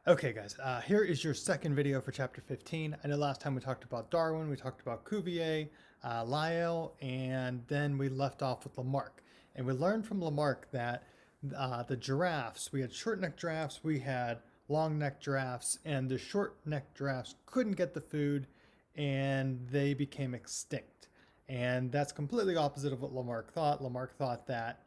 Okay, guys, here is your second video for chapter 15. I know last time we talked about Darwin, we talked about Cuvier, Lyell, and then we left off with Lamarck. And we learned from Lamarck that the giraffes, we had short-necked giraffes, we had long-necked giraffes, and the short-necked giraffes couldn't get the food and they became extinct. And that's completely opposite of what Lamarck thought. Lamarck thought that,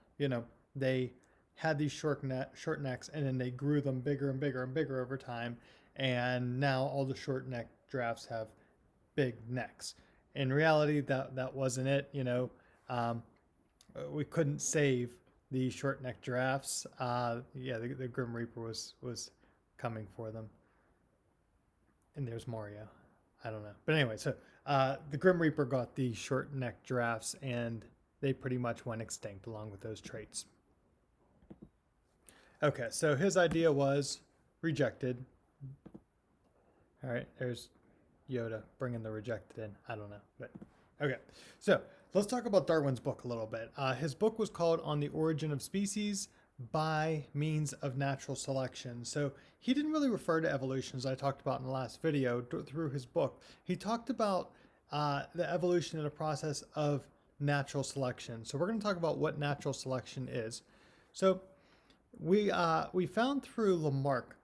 they had these short necks and then they grew them bigger and bigger and bigger over time, and now all the short neck giraffes have big necks. In reality, that wasn't it. We couldn't save the short neck giraffes. The Grim Reaper was coming for them. And there's Mario. I don't know, but anyway, so the Grim Reaper got the short neck giraffes and they pretty much went extinct along with those traits. Okay, so his idea was rejected. All right, there's Yoda bringing the rejected in. I don't know, but okay. So let's talk about Darwin's book a little bit. His book was called On the Origin of Species by Means of Natural Selection. So he didn't really refer to evolution, as I talked about in the last video, through his book. He talked about the evolution in a process of natural selection. So we're going to talk about what natural selection is. So we found through Lamarck,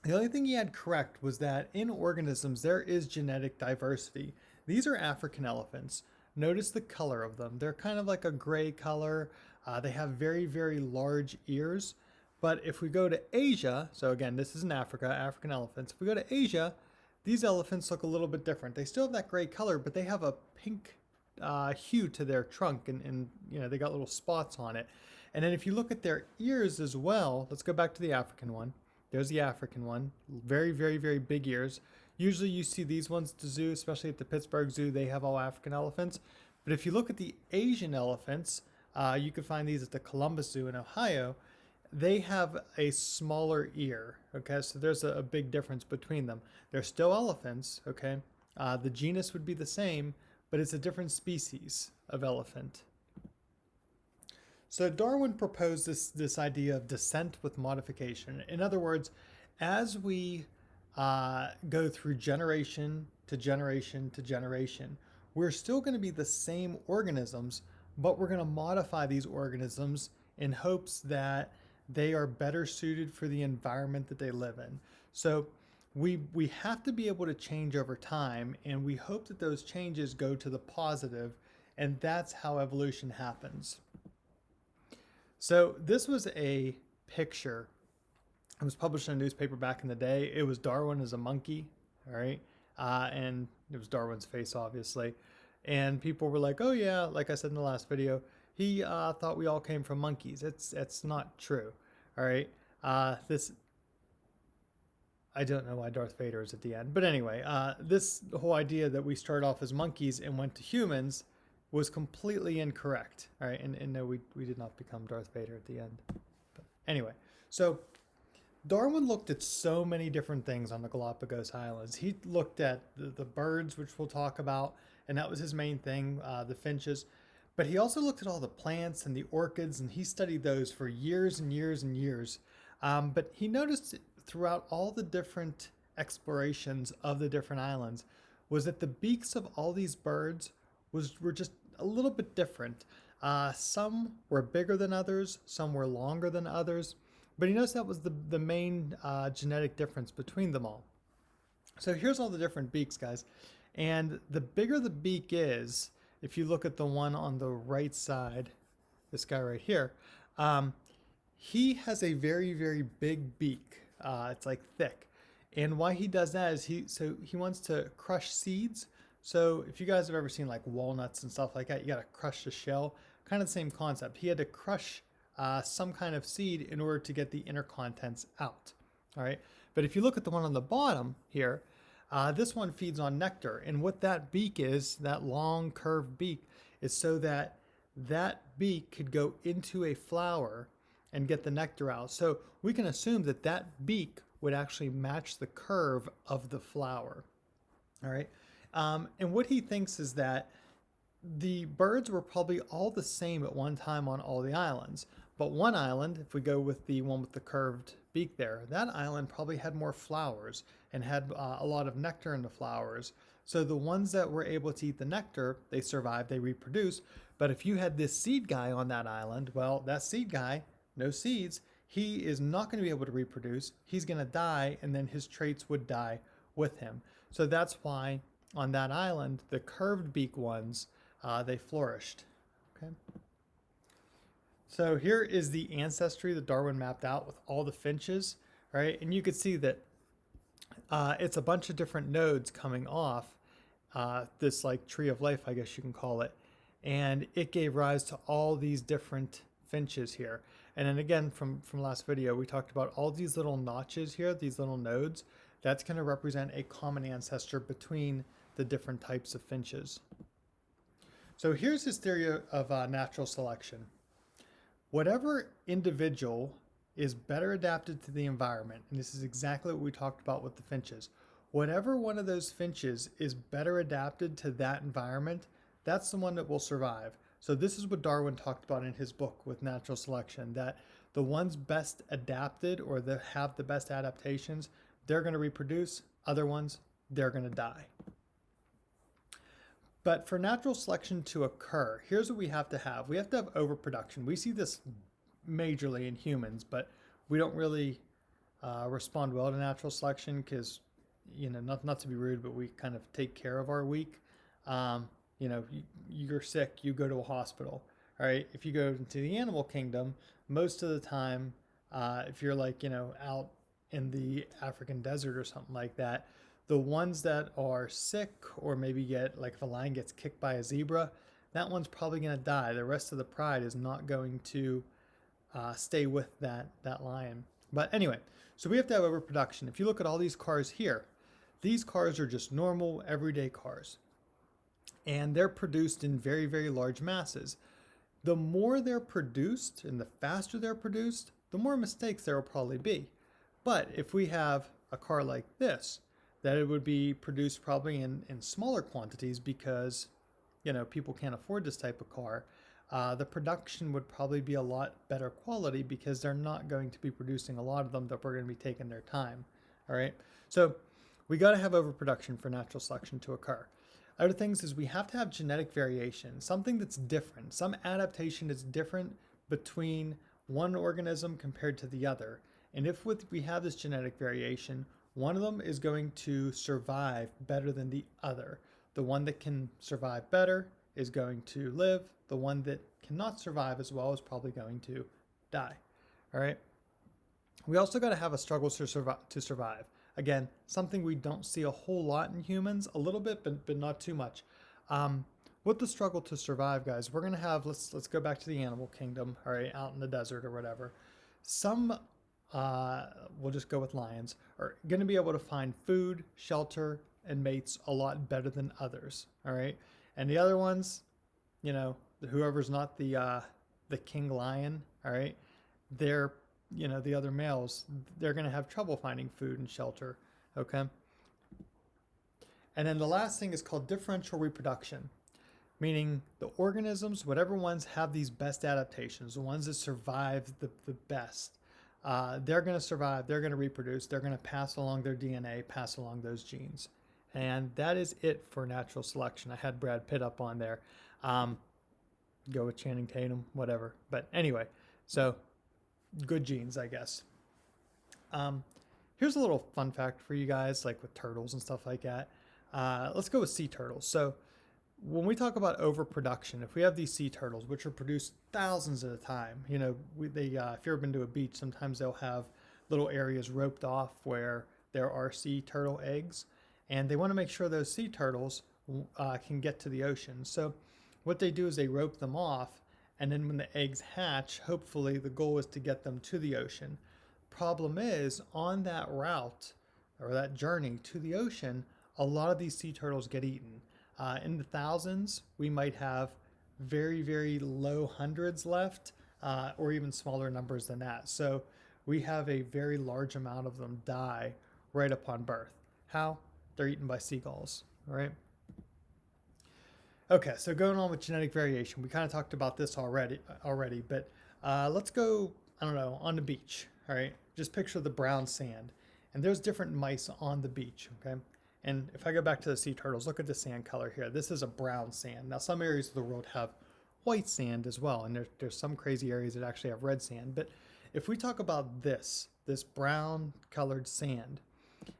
the only thing he had correct was that in organisms there is genetic diversity. These are African elephants. Notice the color of them. They're kind of like a gray color. They have very, very large ears. But if we go to Asia, so again, this is in Africa, African elephants. If we go to Asia, these elephants look a little bit different. They still have that gray color, but they have a pink hue to their trunk, and they got little spots on it. And then if you look at their ears as well, let's go back to the African one. There's the African one. Very, very, very big ears. Usually you see these ones at the zoo, especially at the Pittsburgh Zoo. They have all African elephants. But if you look at the Asian elephants, you can find these at the Columbus Zoo in Ohio. They have a smaller ear. Okay, so there's a big difference between them. They're still elephants. Okay, the genus would be the same, but it's a different species of elephant. So Darwin proposed this idea of descent with modification. In other words, as we go through generation to generation to generation, we're still going to be the same organisms, but we're going to modify these organisms in hopes that they are better suited for the environment that they live in. So we have to be able to change over time, and we hope that those changes go to the positive, and that's how evolution happens. So this was a picture. It was published in a newspaper back in the day. It was Darwin as a monkey, all right? And it was Darwin's face, obviously. And people were like, oh yeah, like I said in the last video, he thought we all came from monkeys. It's not true, all right? I don't know why Darth Vader is at the end. But anyway, this whole idea that we started off as monkeys and went to humans was completely incorrect. All right, and no, we did not become Darth Vader at the end. But anyway, so Darwin looked at so many different things on the Galapagos Islands. He looked at the birds, which we'll talk about, and that was his main thing, the finches. But he also looked at all the plants and the orchids, and he studied those for years and years and years. But he noticed throughout all the different explorations of the different islands was that the beaks of all these birds were just a little bit different. Some were bigger than others, some were longer than others, but he noticed that was the main genetic difference between them all. So here's all the different beaks, guys. And the bigger the beak is, if you look at the one on the right side, this guy right here, he has a very, very big beak. It's like thick. And why he does that is he wants to crush seeds. So if you guys have ever seen like walnuts and stuff like that, you got to crush the shell. Kind of the same concept. He had to crush some kind of seed in order to get the inner contents out. All right. But if you look at the one on the bottom here, this one feeds on nectar. And what that beak is, that long curved beak, is so that beak could go into a flower and get the nectar out. So we can assume that beak would actually match the curve of the flower. All right. And what he thinks is that the birds were probably all the same at one time on all the islands. But one island, if we go with the one with the curved beak there, that island probably had more flowers and had a lot of nectar in the flowers. So the ones that were able to eat the nectar, they survived, they reproduced. But if you had this seed guy on that island, well, that seed guy, no seeds, he is not going to be able to reproduce. He's going to die, and then his traits would die with him. So that's why on that island, the curved beak ones, they flourished. Okay. So here is the ancestry that Darwin mapped out with all the finches, right? And you can see that it's a bunch of different nodes coming off this like tree of life, I guess you can call it. And it gave rise to all these different finches here. And then again, from last video, we talked about all these little notches here, these little nodes. That's going to represent a common ancestor between the different types of finches. So here's his theory of natural selection. Whatever individual is better adapted to the environment, and this is exactly what we talked about with the finches, whatever one of those finches is better adapted to that environment, that's the one that will survive. So this is what Darwin talked about in his book with natural selection, that the ones best adapted or that have the best adaptations, they're going to reproduce. Other ones, they're going to die. But for natural selection to occur, here's what we have to have. We have to have overproduction. We see this majorly in humans, but we don't really respond well to natural selection because, you know, not to be rude, but we kind of take care of our weak. You know, you're sick, you go to a hospital. All right. If you go into the animal kingdom, most of the time, if you're like, you know, out in the African desert or something like that, the ones that are sick or maybe get, like if a lion gets kicked by a zebra, that one's probably going to die. The rest of the pride is not going to stay with that lion. But anyway, so we have to have overproduction. If you look at all these cars here, these cars are just normal, everyday cars. And they're produced in very, very large masses. The more they're produced and the faster they're produced, the more mistakes there will probably be. But if we have a car like this, that it would be produced probably in smaller quantities because, you know, people can't afford this type of car. The production would probably be a lot better quality because they're not going to be producing a lot of them, that we're going to be taking their time. All right. So we got to have overproduction for natural selection to occur. Other things is we have to have genetic variation, something that's different, some adaptation that's different between one organism compared to the other. And if we have this genetic variation, one of them is going to survive better than the other. The one that can survive better is going to live. The one that cannot survive as well is probably going to die. All right. We also got to have a struggle to survive. Again, something we don't see a whole lot in humans, a little bit, but not too much. With the struggle to survive, guys, we're going to have, let's go back to the animal kingdom, all right, out in the desert or whatever. Some, we'll just go with lions, are going to be able to find food, shelter, and mates a lot better than others, all right? And the other ones, you know, whoever's not the king lion, all right, they're, you know, the other males, they're going to have trouble finding food and shelter, okay? And then the last thing is called differential reproduction, meaning the organisms, whatever ones have these best adaptations, the ones that survive the best, they're going to survive, they're going to reproduce, they're going to pass along their DNA, pass along those genes. And that is it for natural selection. I had Brad Pitt up on there. Go with Channing Tatum, whatever. But anyway, so good genes, I guess. Here's a little fun fact for you guys, like with turtles and stuff like that. Let's go with sea turtles. So when we talk about overproduction, if we have these sea turtles, which are produced thousands at a time, you know, if you've ever been to a beach, sometimes they'll have little areas roped off where there are sea turtle eggs, and they want to make sure those sea turtles can get to the ocean. So what they do is they rope them off, and then when the eggs hatch, hopefully the goal is to get them to the ocean. Problem is, on that route or that journey to the ocean, a lot of these sea turtles get eaten. In the thousands, we might have very, very low hundreds left, or even smaller numbers than that. So we have a very large amount of them die right upon birth. How? They're eaten by seagulls, right? Okay, so going on with genetic variation, we kind of talked about this already, but let's go, I don't know, on the beach, all right? just picture the brown sand, and there's different mice on the beach, okay? And if I go back to the sea turtles, look at the sand color here. This is a brown sand. Now, some areas of the world have white sand as well, and there's some crazy areas that actually have red sand. But if we talk about this brown colored sand,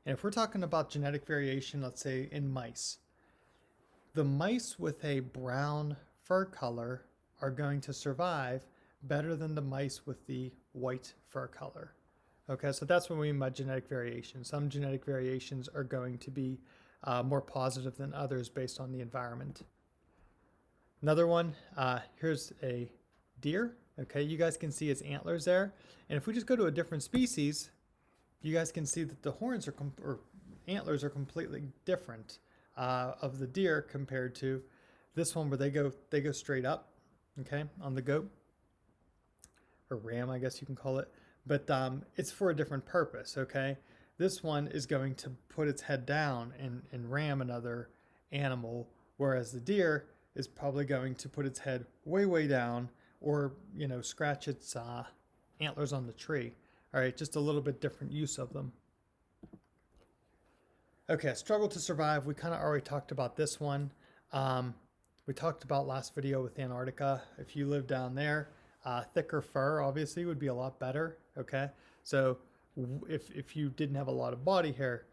and if we're talking about genetic variation, let's say in mice, the mice with a brown fur color are going to survive better than the mice with the white fur color. Okay, so that's what we mean by genetic variation. Some genetic variations are going to be more positive than others based on the environment. Another one, here's a deer. Okay, you guys can see its antlers there. And if we just go to a different species, you guys can see that the horns or antlers are completely different of the deer compared to this one where they go straight up, okay, on the goat, or ram, I guess you can call it. But it's for a different purpose, okay? This one is going to put its head down and ram another animal, whereas the deer is probably going to put its head way, way down, or, you know, scratch its antlers on the tree. All right, just a little bit different use of them. Okay, struggle to survive. We kind of already talked about this one. We talked about last video with Antarctica. If you live down there, thicker fur obviously would be a lot better. Okay, so if you didn't have a lot of body hair,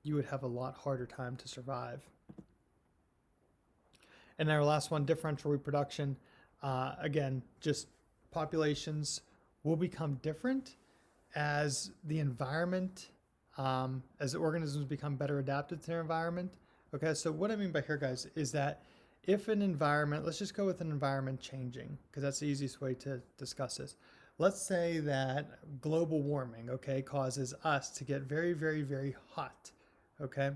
you would have a lot harder time to survive. And our last one, differential reproduction. Again, just populations will become different as the environment, as the organisms become better adapted to their environment. Okay, so what I mean by here, guys, is that if an environment, let's just go with an environment changing, because that's the easiest way to discuss this. Let's say that global warming, okay, causes us to get very, very, very hot, okay?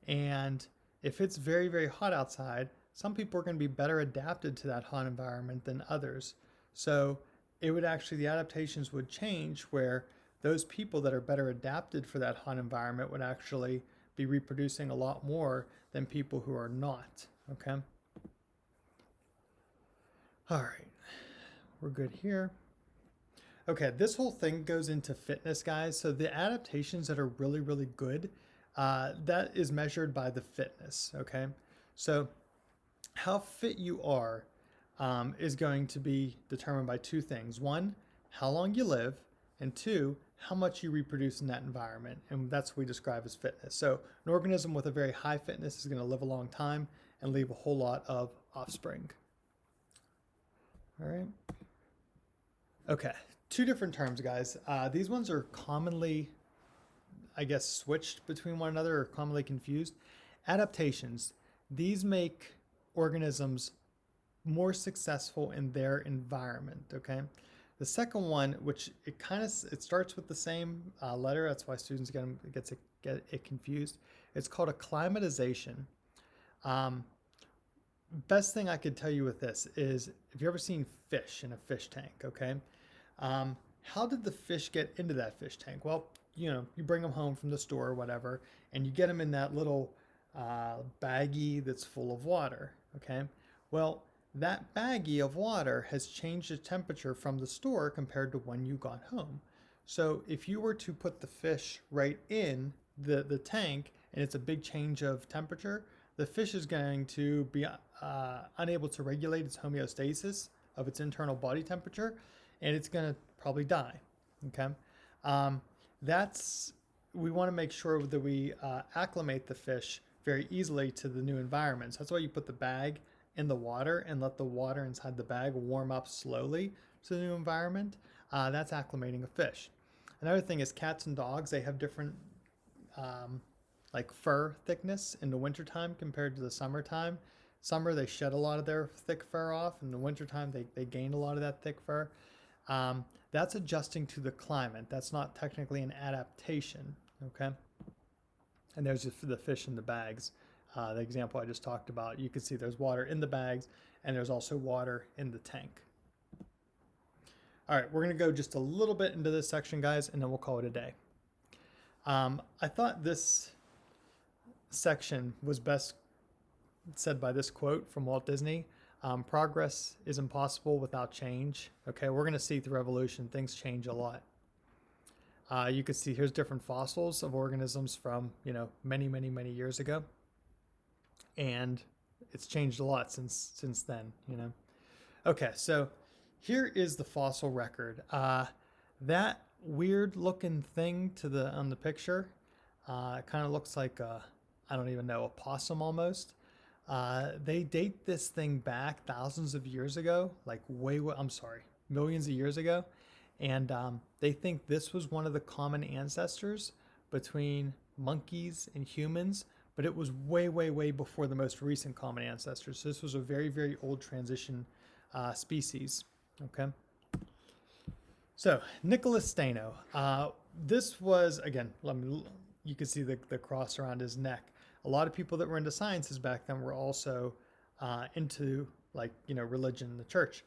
And if it's very, very hot outside, some people are going to be better adapted to that hot environment than others. So it would actually, the adaptations would change where those people that are better adapted for that hot environment would actually be reproducing a lot more than people who are not, okay? All right, we're good here. Okay, this whole thing goes into fitness, guys. So the adaptations that are really, really good, that is measured by the fitness, okay? So how fit you are is going to be determined by two things. One, how long you live, and two, how much you reproduce in that environment. And that's what we describe as fitness. So an organism with a very high fitness is going to live a long time and leave a whole lot of offspring. All right. Okay, two different terms, guys. These ones are commonly, I guess, switched between one another or commonly confused. Adaptations. These make organisms more successful in their environment, okay? The second one, which it starts with the same letter, that's why students get it confused. It's called acclimatization. Best thing I could tell you with this is, if you've ever seen fish in a fish tank, okay? How did the fish get into that fish tank? Well, you know, you bring them home from the store or whatever, and you get them in that little baggie that's full of water, okay? Well, that baggie of water has changed the temperature from the store compared to when you got home. So if you were to put the fish right in the tank and it's a big change of temperature, the fish is going to be unable to regulate its homeostasis of its internal body temperature, and it's going to probably die, okay? We want to make sure that we acclimate the fish very easily to the new environment. So that's why you put the bag in the water and let the water inside the bag warm up slowly to the new environment. That's acclimating a fish. Another thing is cats and dogs, they have different like fur thickness in the wintertime compared to the summertime. Summer, they shed a lot of their thick fur off. In the wintertime, they gain a lot of that thick fur. That's adjusting to the climate. That's not technically an adaptation, okay? And there's the fish in the bags. The example I just talked about, you can see there's water in the bags and there's also water in the tank. All right, we're gonna go just a little bit into this section, guys, and then we'll call it a day. I thought this section was best said by this quote from Walt Disney. Progress is impossible without change. Okay, we're gonna see through evolution, things change a lot. You can see here's different fossils of organisms from, many, many, many years ago. And it's changed a lot since then. Okay, so here is the fossil record. That weird looking thing on the picture kind of looks like I don't even know, a possum almost. They date this thing back thousands of years ago, like I'm sorry, millions of years ago. And they think this was one of the common ancestors between monkeys and humans, but it was way, way, way before the most recent common ancestors. So this was a very, very old transition species. Okay. So Nicholas Steno, this was, again, you can see the cross around his neck. A lot of people that were into sciences back then were also into religion and the church.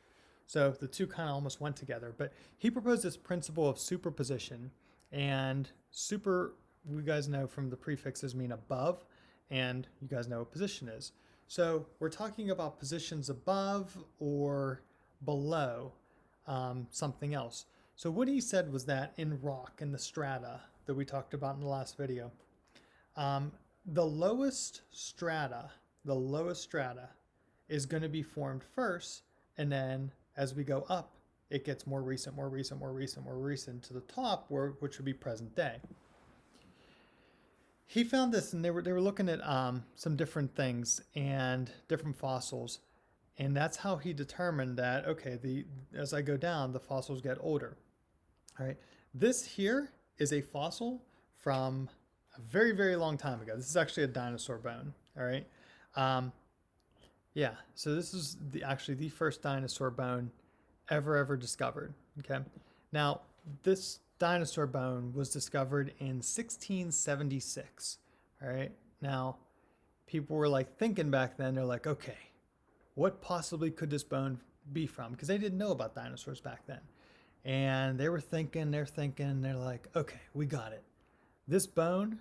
So the two kind of almost went together. But he proposed this principle of superposition, and super, you guys know from the prefixes mean above, and you guys know what position is. So we're talking about positions above or below something else. So what he said was that in rock, in the strata that we talked about in the last video, the lowest strata is going to be formed first, and then as we go up, it gets more recent to the top, which would be present day. He found this, and they were looking at some different things and different fossils, and that's how he determined that, okay, as I go down, the fossils get older. All right, this here is a fossil from a very, very long time ago. This is actually a dinosaur bone. All right, yeah. So this is actually the first dinosaur bone ever discovered. Okay, now this dinosaur bone was discovered in 1676. All right, now people were like thinking back then. They're like, okay, what possibly could this bone be from? Because they didn't know about dinosaurs back then. And they were thinking, they're like, okay, we got it. This bone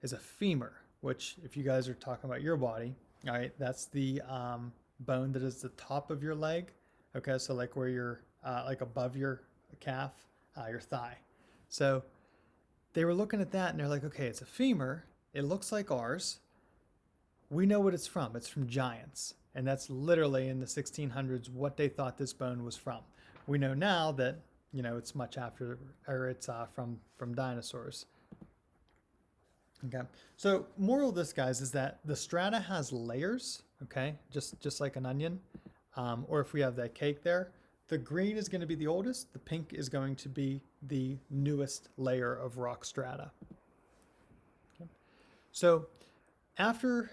is a femur, which if you guys are talking about your body, all right, that's the bone that is the top of your leg. Okay, so like where you're like above your calf, your thigh. So they were looking at that and they're like, okay, it's a femur. It looks like ours. We know what it's from. It's from giants. And that's literally in the 1600s what they thought this bone was from. We know now that, it's much after, or it's from dinosaurs. Okay. So moral of this, guys, is that the strata has layers, okay, just like an onion. Or if we have that cake there, the green is going to be the oldest, the pink is going to be the newest layer of rock strata. Okay. So after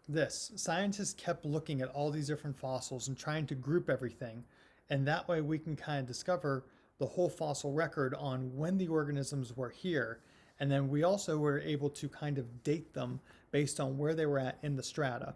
this, scientists kept looking at all these different fossils and trying to group everything. And that way we can kind of discover the whole fossil record on when the organisms were here. And then we also were able to kind of date them based on where they were at in the strata.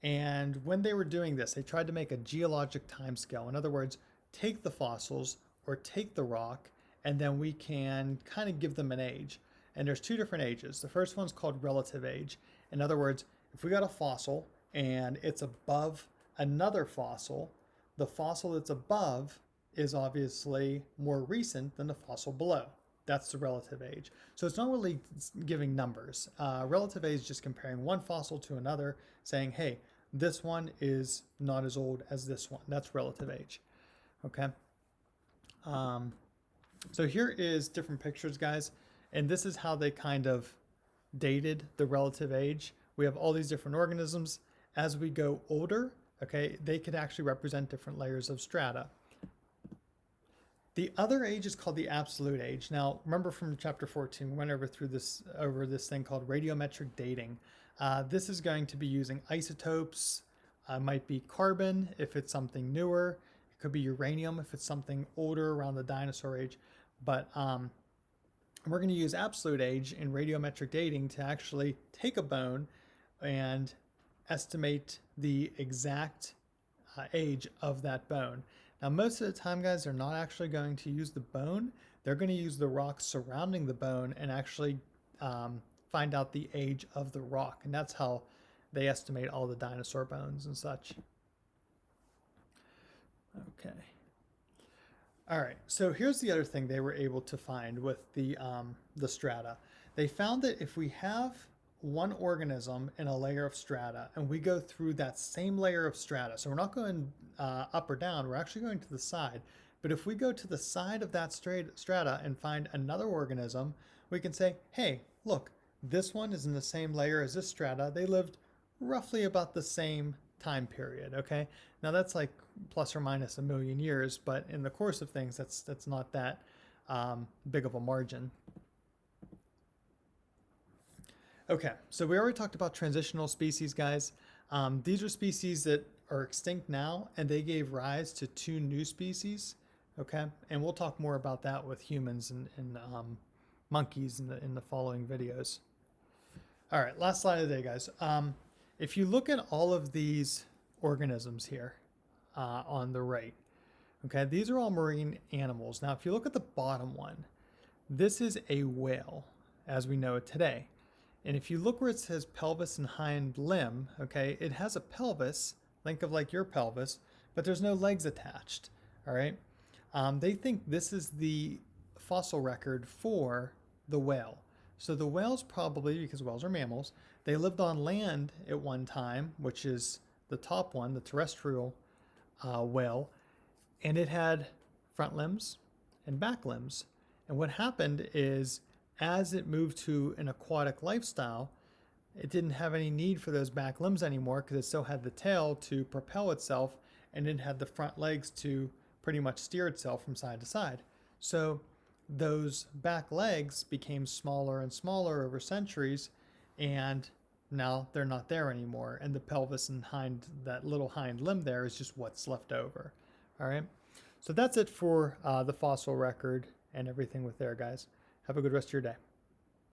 And when they were doing this, they tried to make a geologic timescale. In other words, take the fossils or take the rock, and then we can kind of give them an age. And there's two different ages. The first one's called relative age. In other words, if we got a fossil and it's above another fossil, the fossil that's above is obviously more recent than the fossil below. That's the relative age. So it's not really giving numbers. Relative age is just comparing one fossil to another, saying, hey, this one is not as old as this one. That's relative age. Okay. So here is different pictures, guys. And this is how they kind of dated the relative age. We have all these different organisms. As we go older, okay, they could actually represent different layers of strata. The other age is called the absolute age. Now, remember from chapter 14, we went over this thing called radiometric dating. This is going to be using isotopes. Might be carbon if it's something newer. It could be uranium if it's something older around the dinosaur age. But we're going to use absolute age in radiometric dating to actually take a bone and estimate the exact age of that bone. Now, most of the time, guys, they're not actually going to use the bone. They're going to use the rocks surrounding the bone and actually find out the age of the rock. And that's how they estimate all the dinosaur bones and such. Okay. All right, so here's the other thing they were able to find with the strata. They found that if we have one organism in a layer of strata and we go through that same layer of strata, so we're not going up or down, we're actually going to the side. But if we go to the side of that strata and find another organism, we can say, hey, look, this one is in the same layer as this strata. They lived roughly about the same time period, okay? Now that's like plus or minus a million years, but in the course of things, that's not that big of a margin. Okay, so we already talked about transitional species, guys. These are species that are extinct now, and they gave rise to 2 new species, okay? And we'll talk more about that with humans and monkeys in the following videos. All right, last slide of the day, guys. If you look at all of these organisms here on the right, okay, these are all marine animals. Now, if you look at the bottom one, this is a whale, as we know it today. And if you look where it says pelvis and hind limb, okay, it has a pelvis, think of like your pelvis, but there's no legs attached, all right? They think this is the fossil record for the whale. So the whales probably, because whales are mammals, they lived on land at one time, which is the top one, the terrestrial whale, and it had front limbs and back limbs. And what happened is, as it moved to an aquatic lifestyle, it didn't have any need for those back limbs anymore because it still had the tail to propel itself, and it had the front legs to pretty much steer itself from side to side. So those back legs became smaller and smaller over centuries, and now they're not there anymore. And the pelvis and that little hind limb there is just what's left over. All right. So that's it for the fossil record and everything with there, guys. Have a good rest of your day.